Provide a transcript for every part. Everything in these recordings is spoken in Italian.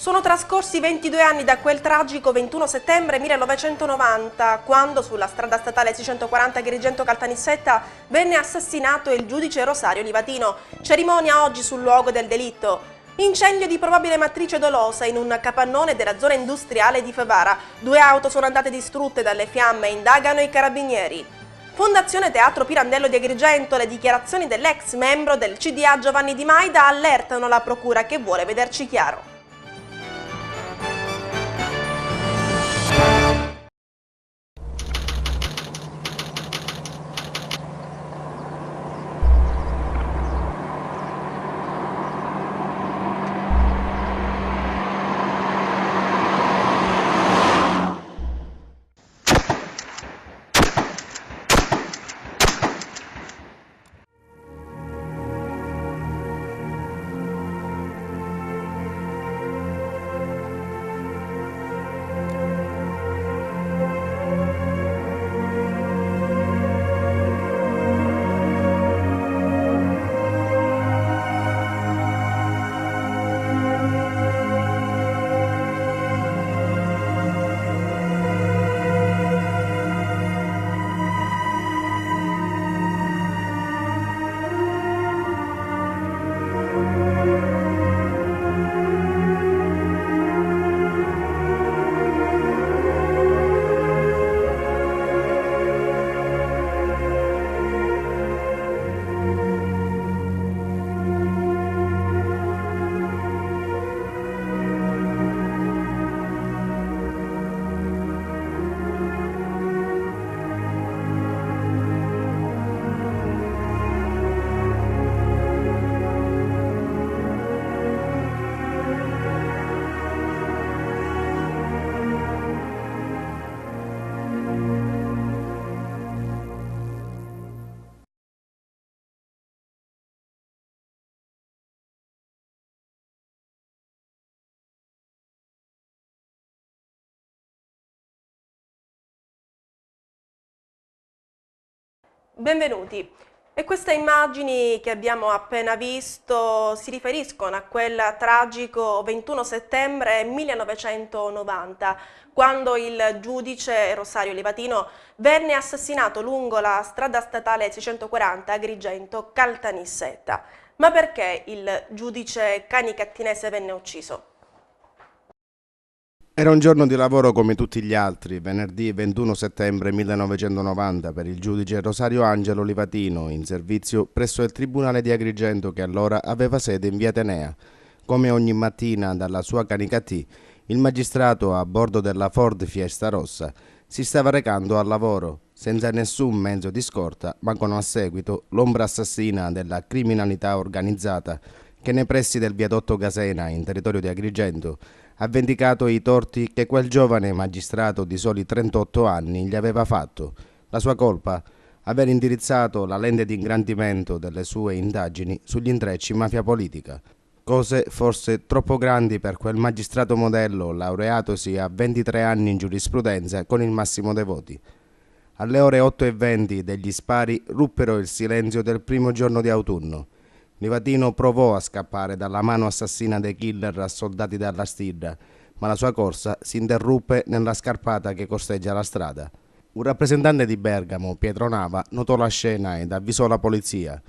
Sono trascorsi 22 anni da quel tragico 21 settembre 1990, quando sulla strada statale 640 Agrigento-Caltanissetta venne assassinato il giudice Rosario Livatino. Cerimonia oggi sul luogo del delitto. Incendio di probabile matrice dolosa in un capannone della zona industriale di Favara. 2 auto sono andate distrutte dalle fiamme, indagano i carabinieri. Fondazione Teatro Pirandello di Agrigento, le dichiarazioni dell'ex membro del CDA Giovanni Di Maida allertano la procura che vuole vederci chiaro. Benvenuti. E queste immagini che abbiamo appena visto si riferiscono a quel tragico 21 settembre 1990, quando il giudice Rosario Livatino venne assassinato lungo la strada statale 640 Agrigento-Caltanissetta. Ma perché il giudice canicattinese venne ucciso? Era un giorno di lavoro come tutti gli altri, venerdì 21 settembre 1990 per il giudice Rosario Angelo Livatino, in servizio presso il Tribunale di Agrigento che allora aveva sede in via Atenea. Come ogni mattina dalla sua Canicattì, il magistrato a bordo della Ford Fiesta Rossa si stava recando al lavoro, senza nessun mezzo di scorta, ma con a seguito l'ombra assassina della criminalità organizzata che nei pressi del viadotto Casena, in territorio di Agrigento, ha vendicato i torti che quel giovane magistrato di soli 38 anni gli aveva fatto. La sua colpa? Aver indirizzato la lente di ingrandimento delle sue indagini sugli intrecci mafia politica. Cose forse troppo grandi per quel magistrato modello laureatosi a 23 anni in giurisprudenza con il massimo dei voti. Alle ore 8:20 degli spari ruppero il silenzio del primo giorno di autunno. Livatino provò a scappare dalla mano assassina dei killer assoldati dalla stirra, ma la sua corsa si interruppe nella scarpata che costeggia la strada. Un rappresentante di Bergamo, Pietro Nava, notò la scena ed avvisò la polizia.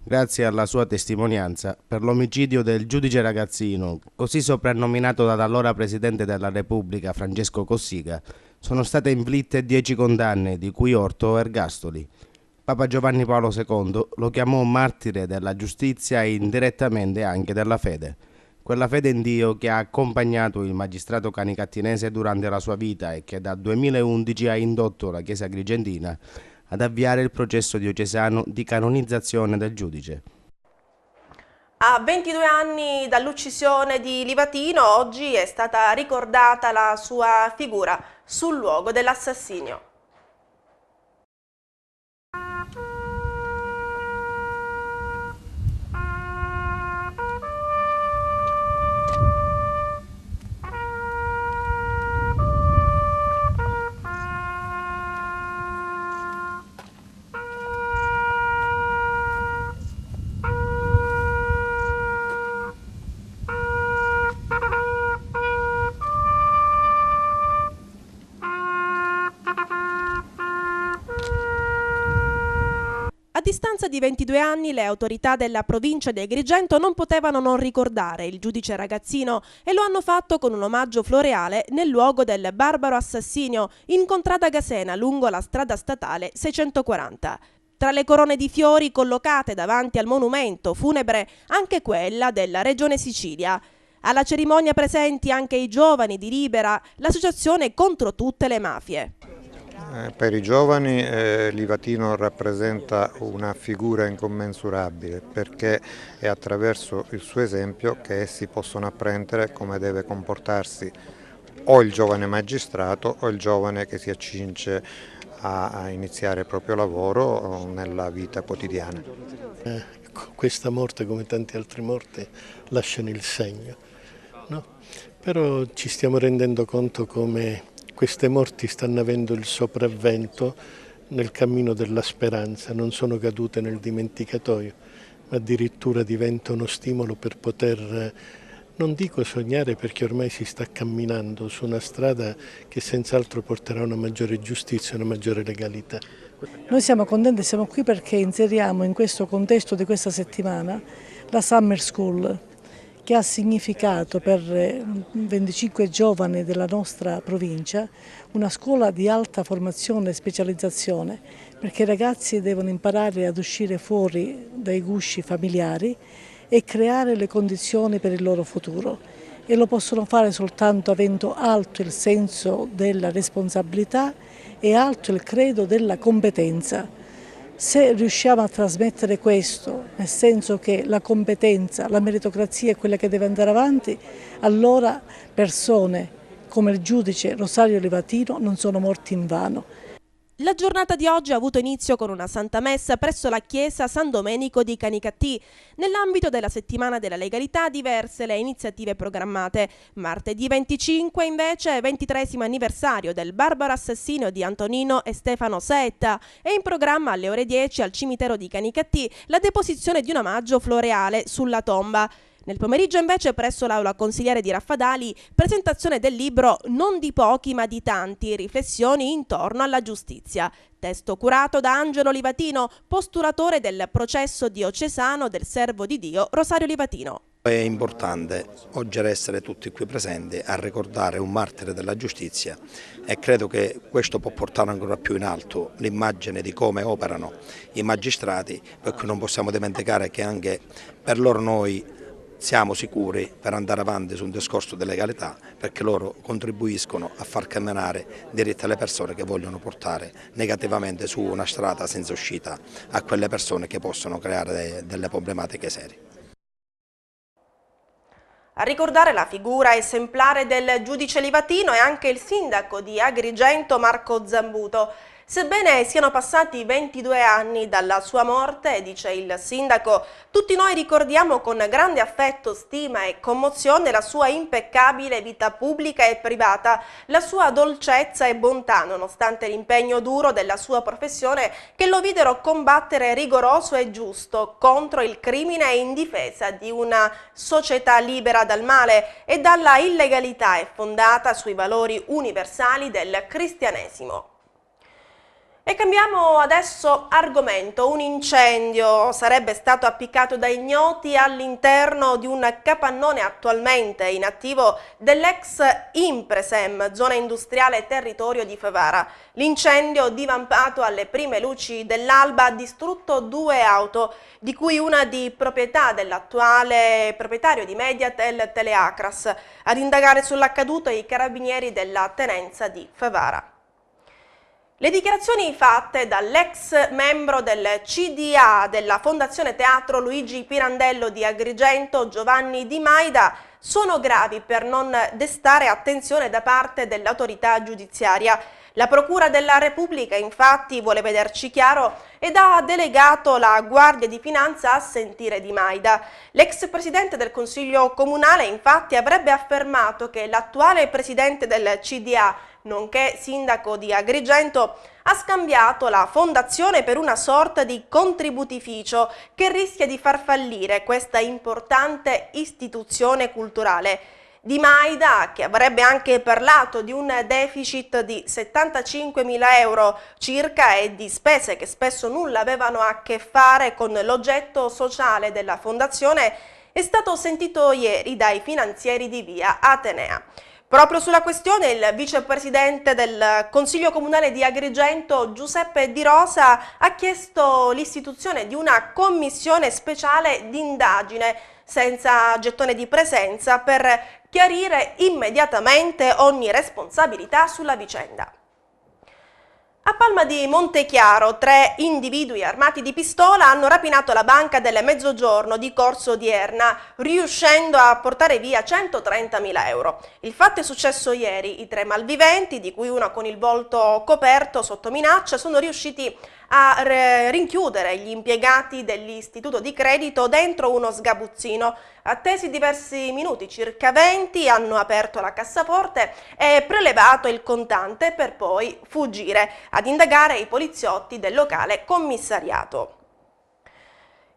Grazie alla sua testimonianza, per l'omicidio del giudice ragazzino, così soprannominato dall'allora Presidente della Repubblica Francesco Cossiga, sono state inflitte 10 condanne, di cui 8 ergastoli. Papa Giovanni Paolo II lo chiamò martire della giustizia e indirettamente anche della fede. Quella fede in Dio che ha accompagnato il magistrato canicattinese durante la sua vita e che dal 2011 ha indotto la Chiesa agrigentina ad avviare il processo diocesano di canonizzazione del giudice. A 22 anni dall'uccisione di Livatino, oggi è stata ricordata la sua figura sul luogo dell'assassinio. distanza di 22 anni le autorità della provincia di Agrigento non potevano non ricordare il giudice ragazzino e lo hanno fatto con un omaggio floreale nel luogo del barbaro assassinio in contrada Gasena lungo la strada statale 640. Tra le corone di fiori collocate davanti al monumento funebre anche quella della Regione Sicilia. Alla cerimonia presenti anche i giovani di Libera, l'associazione contro tutte le mafie. Per i giovani Livatino rappresenta una figura incommensurabile perché è attraverso il suo esempio che essi possono apprendere come deve comportarsi o il giovane magistrato o il giovane che si accinge a iniziare il proprio lavoro nella vita quotidiana. Questa morte, come tante altre morti, lasciano il segno, no? Però ci stiamo rendendo conto come queste morti stanno avendo il sopravvento nel cammino della speranza, non sono cadute nel dimenticatoio, ma addirittura diventano stimolo per poter, non dico sognare perché ormai si sta camminando su una strada che senz'altro porterà a una maggiore giustizia e una maggiore legalità. Noi siamo contenti, siamo qui perché inseriamo in questo contesto di questa settimana la Summer School, che ha significato per 25 giovani della nostra provincia una scuola di alta formazione e specializzazione, perché i ragazzi devono imparare ad uscire fuori dai gusci familiari e creare le condizioni per il loro futuro. E lo possono fare soltanto avendo alto il senso della responsabilità e alto il credo della competenza. Se riusciamo a trasmettere questo, nel senso che la competenza, la meritocrazia è quella che deve andare avanti, allora persone come il giudice Rosario Livatino non sono morti invano. La giornata di oggi ha avuto inizio con una Santa Messa presso la chiesa San Domenico di Canicattì. Nell'ambito della settimana della legalità diverse le iniziative programmate. Martedì 25 invece 23° anniversario del barbaro assassinio di Antonino e Stefano Setta e in programma alle ore 10 al cimitero di Canicattì la deposizione di un omaggio floreale sulla tomba. Nel pomeriggio invece presso l'aula consigliare di Raffadali presentazione del libro Non di pochi ma di tanti, riflessioni intorno alla giustizia. Testo curato da Angelo Livatino, postulatore del processo diocesano del servo di Dio Rosario Livatino. È importante oggi essere tutti qui presenti a ricordare un martire della giustizia e credo che questo può portare ancora più in alto l'immagine di come operano i magistrati, per cui non possiamo dimenticare che anche per loro noi siamo sicuri per andare avanti su un discorso di legalità perché loro contribuiscono a far camminare diritti alle persone che vogliono portare negativamente su una strada senza uscita a quelle persone che possono creare delle problematiche serie. A ricordare la figura esemplare del giudice Livatino è anche il sindaco di Agrigento Marco Zambuto. Sebbene siano passati 22 anni dalla sua morte, dice il sindaco, tutti noi ricordiamo con grande affetto, stima e commozione la sua impeccabile vita pubblica e privata, la sua dolcezza e bontà, nonostante l'impegno duro della sua professione che lo videro combattere rigoroso e giusto contro il crimine e in difesa di una società libera dal male e dalla illegalità e fondata sui valori universali del cristianesimo. E cambiamo adesso argomento. Un incendio sarebbe stato appiccato da ignoti all'interno di un capannone attualmente inattivo dell'ex Impresem, zona industriale territorio di Favara. L'incendio, divampato alle prime luci dell'alba, ha distrutto 2 auto, di cui una di proprietà dell'attuale proprietario di Mediatel Teleacras. Ad indagare sull'accaduto i carabinieri della tenenza di Favara. Le dichiarazioni fatte dall'ex membro del CDA della Fondazione Teatro Luigi Pirandello di Agrigento, Giovanni Di Maida, sono gravi per non destare attenzione da parte dell'autorità giudiziaria. La Procura della Repubblica infatti vuole vederci chiaro ed ha delegato la Guardia di Finanza a sentire Di Maida. L'ex presidente del Consiglio Comunale infatti avrebbe affermato che l'attuale presidente del CDA, nonché sindaco di Agrigento, ha scambiato la fondazione per una sorta di contributificio che rischia di far fallire questa importante istituzione culturale. Di Maida, che avrebbe anche parlato di un deficit di 75.000 euro circa e di spese che spesso nulla avevano a che fare con l'oggetto sociale della fondazione, è stato sentito ieri dai finanzieri di Via Atenea. Proprio sulla questione il vicepresidente del Consiglio Comunale di Agrigento, Giuseppe Di Rosa, ha chiesto l'istituzione di una commissione speciale di indagine senza gettone di presenza per chiarire immediatamente ogni responsabilità sulla vicenda. A Palma di Montechiaro, 3 individui armati di pistola hanno rapinato la banca del Mezzogiorno di Corso Odierna, riuscendo a portare via 130.000 euro. Il fatto è successo ieri. I 3 malviventi, di cui uno con il volto coperto sotto minaccia, sono riusciti a rinchiudere gli impiegati dell'istituto di credito dentro uno sgabuzzino. Attesi diversi minuti, circa 20, hanno aperto la cassaforte e prelevato il contante per poi fuggire. Ad indagare i poliziotti del locale commissariato.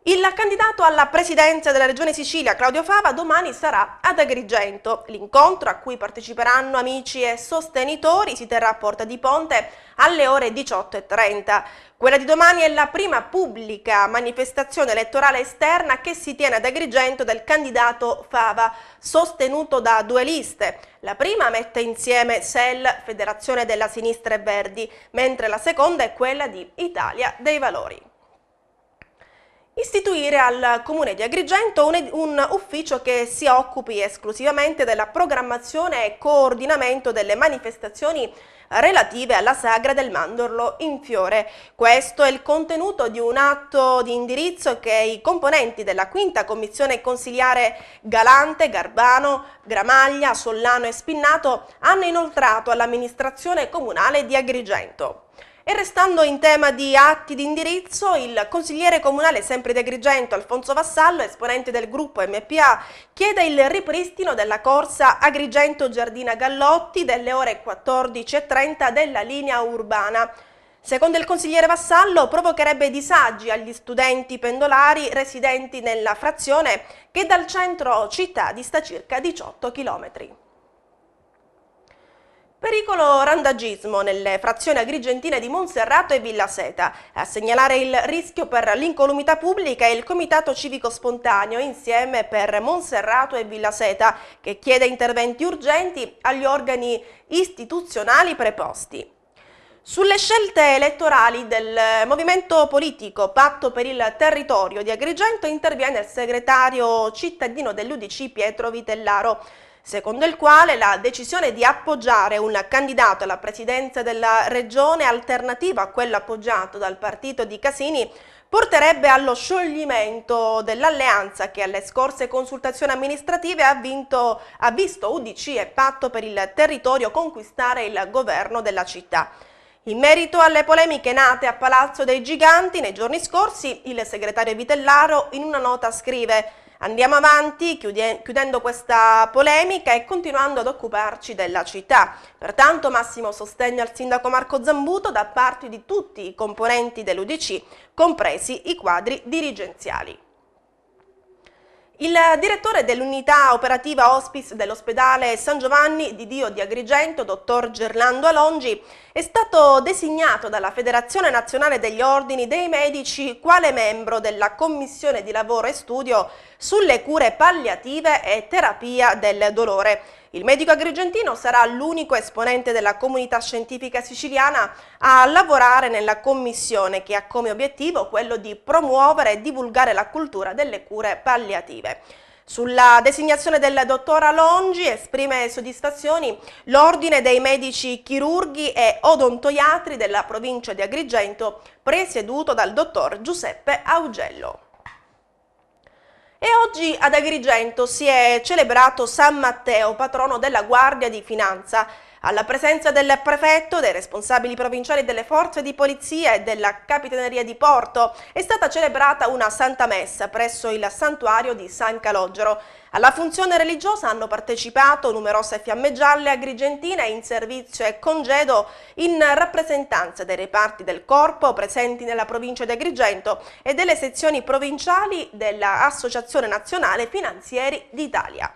Il candidato alla presidenza della Regione Sicilia, Claudio Fava, domani sarà ad Agrigento. L'incontro, a cui parteciperanno amici e sostenitori, si terrà a Porta di Ponte alle ore 18:30. Quella di domani è la prima pubblica manifestazione elettorale esterna che si tiene ad Agrigento del candidato Fava, sostenuto da 2 liste. La prima mette insieme SEL, Federazione della Sinistra e Verdi, mentre la seconda è quella di Italia dei Valori. Istituire al Comune di Agrigento un ufficio che si occupi esclusivamente della programmazione e coordinamento delle manifestazioni relative alla sagra del mandorlo in fiore. Questo è il contenuto di un atto di indirizzo che i componenti della quinta commissione consiliare Galante, Garbano, Gramaglia, Sollano e Spinnato hanno inoltrato all'amministrazione comunale di Agrigento. E restando in tema di atti di indirizzo, il consigliere comunale sempre di Agrigento, Alfonso Vassallo, esponente del gruppo MPA, chiede il ripristino della corsa Agrigento-Giardina Gallotti delle ore 14:30 della linea urbana. Secondo il consigliere Vassallo, provocherebbe disagi agli studenti pendolari residenti nella frazione che dal centro città dista circa 18 chilometri. Pericolo randagismo nelle frazioni agrigentine di Monserrato e Villaseta. A segnalare il rischio per l'incolumità pubblica è il Comitato Civico Spontaneo Insieme per Monserrato e Villaseta, che chiede interventi urgenti agli organi istituzionali preposti. Sulle scelte elettorali del movimento politico Patto per il Territorio di Agrigento interviene il segretario cittadino dell'UDC Pietro Vitellaro, secondo il quale la decisione di appoggiare un candidato alla presidenza della regione alternativa a quello appoggiato dal partito di Casini porterebbe allo scioglimento dell'alleanza che alle scorse consultazioni amministrative ha visto UDC e Patto per il Territorio conquistare il governo della città. In merito alle polemiche nate a Palazzo dei Giganti nei giorni scorsi, il segretario Vitellaro in una nota scrive: andiamo avanti chiudendo questa polemica e continuando ad occuparci della città. Pertanto massimo sostegno al sindaco Marco Zambuto da parte di tutti i componenti dell'UDC, compresi i quadri dirigenziali. Il direttore dell'unità operativa hospice dell'ospedale San Giovanni di Dio di Agrigento, dottor Gerlando Alongi, è stato designato dalla Federazione Nazionale degli Ordini dei Medici quale membro della Commissione di Lavoro e Studio sulle cure palliative e terapia del dolore. Il medico agrigentino sarà l'unico esponente della comunità scientifica siciliana a lavorare nella commissione che ha come obiettivo quello di promuovere e divulgare la cultura delle cure palliative. Sulla designazione del dottor Alongi esprime soddisfazioni l'Ordine dei Medici Chirurghi e Odontoiatri della provincia di Agrigento, presieduto dal dottor Giuseppe Augello. E oggi ad Agrigento si è celebrato San Matteo, patrono della Guardia di Finanza. Alla presenza del prefetto, dei responsabili provinciali delle forze di polizia e della Capitaneria di Porto è stata celebrata una Santa Messa presso il santuario di San Calogero. Alla funzione religiosa hanno partecipato numerose fiamme gialle agrigentine in servizio e congedo in rappresentanza dei reparti del corpo presenti nella provincia di Agrigento e delle sezioni provinciali dell'Associazione Nazionale Finanzieri d'Italia.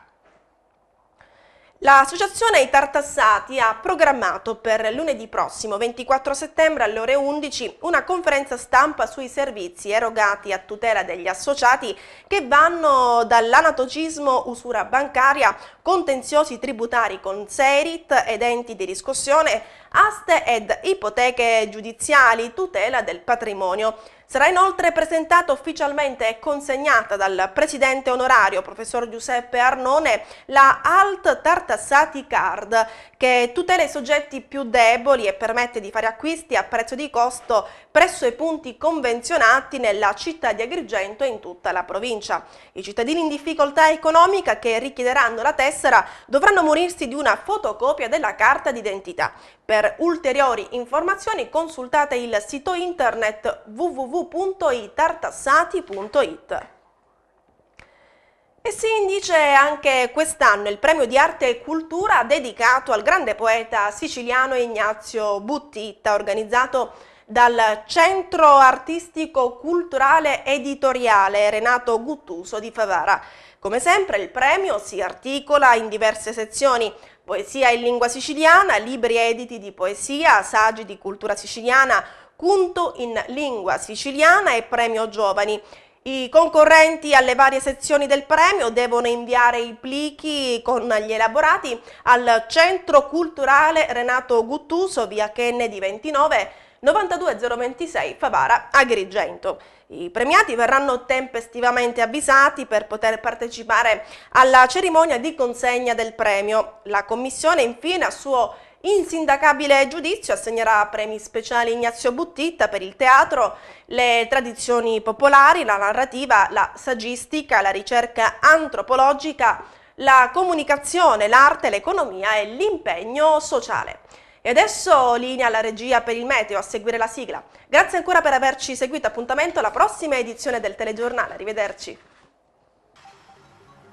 L'associazione I Tartassati ha programmato per lunedì prossimo, 24 settembre alle ore 11, una conferenza stampa sui servizi erogati a tutela degli associati che vanno dall'anatocismo, usura bancaria, contenziosi tributari con Serit ed enti di riscossione, aste ed ipoteche giudiziali, tutela del patrimonio. Sarà inoltre presentata ufficialmente e consegnata dal presidente onorario, professor Giuseppe Arnone, la Alt Tartassati Card, che tutela i soggetti più deboli e permette di fare acquisti a prezzo di costo presso i punti convenzionati nella città di Agrigento e in tutta la provincia. I cittadini in difficoltà economica che richiederanno la tessera dovranno munirsi di una fotocopia della carta d'identità. Per ulteriori informazioni consultate il sito internet www.itartassati.it. E si indice anche quest'anno il premio di arte e cultura dedicato al grande poeta siciliano Ignazio Buttitta, organizzato dal Centro Artistico Culturale Editoriale Renato Guttuso di Favara. Come sempre il premio si articola in diverse sezioni: poesia in lingua siciliana, libri editi di poesia, saggi di cultura siciliana, cunto in lingua siciliana e premio giovani. I concorrenti alle varie sezioni del premio devono inviare i plichi con gli elaborati al Centro Culturale Renato Guttuso, via Kennedy 29 92026 Favara, Agrigento. I premiati verranno tempestivamente avvisati per poter partecipare alla cerimonia di consegna del premio. La commissione infine, a suo insindacabile giudizio, assegnerà premi speciali Ignazio Buttitta per il teatro, le tradizioni popolari, la narrativa, la saggistica, la ricerca antropologica, la comunicazione, l'arte, l'economia e l'impegno sociale. E adesso linea alla regia per il meteo, a seguire la sigla. Grazie ancora per averci seguito, appuntamento alla prossima edizione del telegiornale, arrivederci.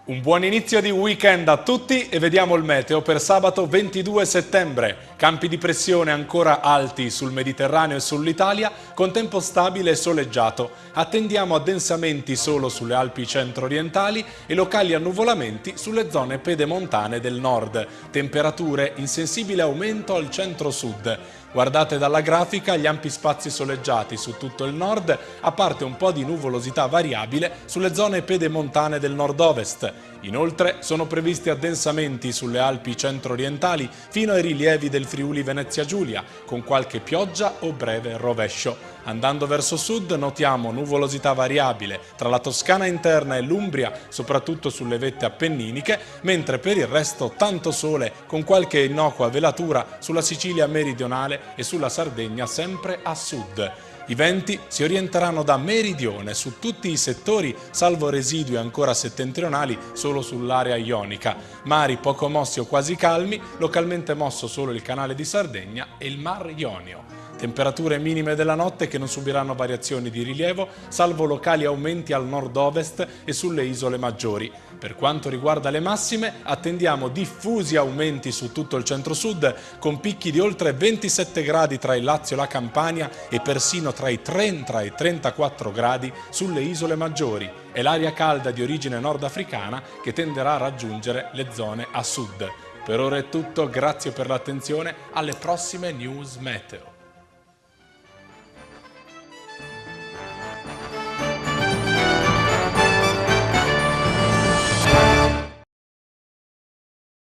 Un buon inizio di weekend a tutti e vediamo il meteo per sabato 22 settembre. Campi di pressione ancora alti sul Mediterraneo e sull'Italia, con tempo stabile e soleggiato. Attendiamo addensamenti solo sulle Alpi centro-orientali e locali annuvolamenti sulle zone pedemontane del nord. Temperature in sensibile aumento al centro-sud. Guardate dalla grafica gli ampi spazi soleggiati su tutto il nord, a parte un po' di nuvolosità variabile sulle zone pedemontane del nord-ovest. Inoltre sono previsti addensamenti sulle Alpi centro-orientali fino ai rilievi del Friuli Venezia Giulia, con qualche pioggia o breve rovescio. Andando verso sud notiamo nuvolosità variabile tra la Toscana interna e l'Umbria, soprattutto sulle vette appenniniche, mentre per il resto tanto sole con qualche innocua velatura sulla Sicilia meridionale e sulla Sardegna sempre a sud. I venti si orienteranno da meridione su tutti i settori, salvo residui ancora settentrionali solo sull'area ionica. Mari poco mossi o quasi calmi, localmente mosso solo il canale di Sardegna e il Mar Ionio. Temperature minime della notte che non subiranno variazioni di rilievo, salvo locali aumenti al nord-ovest e sulle isole maggiori. Per quanto riguarda le massime, attendiamo diffusi aumenti su tutto il centro-sud, con picchi di oltre 27 gradi tra il Lazio e la Campania e persino tra i 30 e i 34 gradi sulle isole maggiori, e l'aria calda di origine nordafricana che tenderà a raggiungere le zone a sud. Per ora è tutto, grazie per l'attenzione, alle prossime news meteo.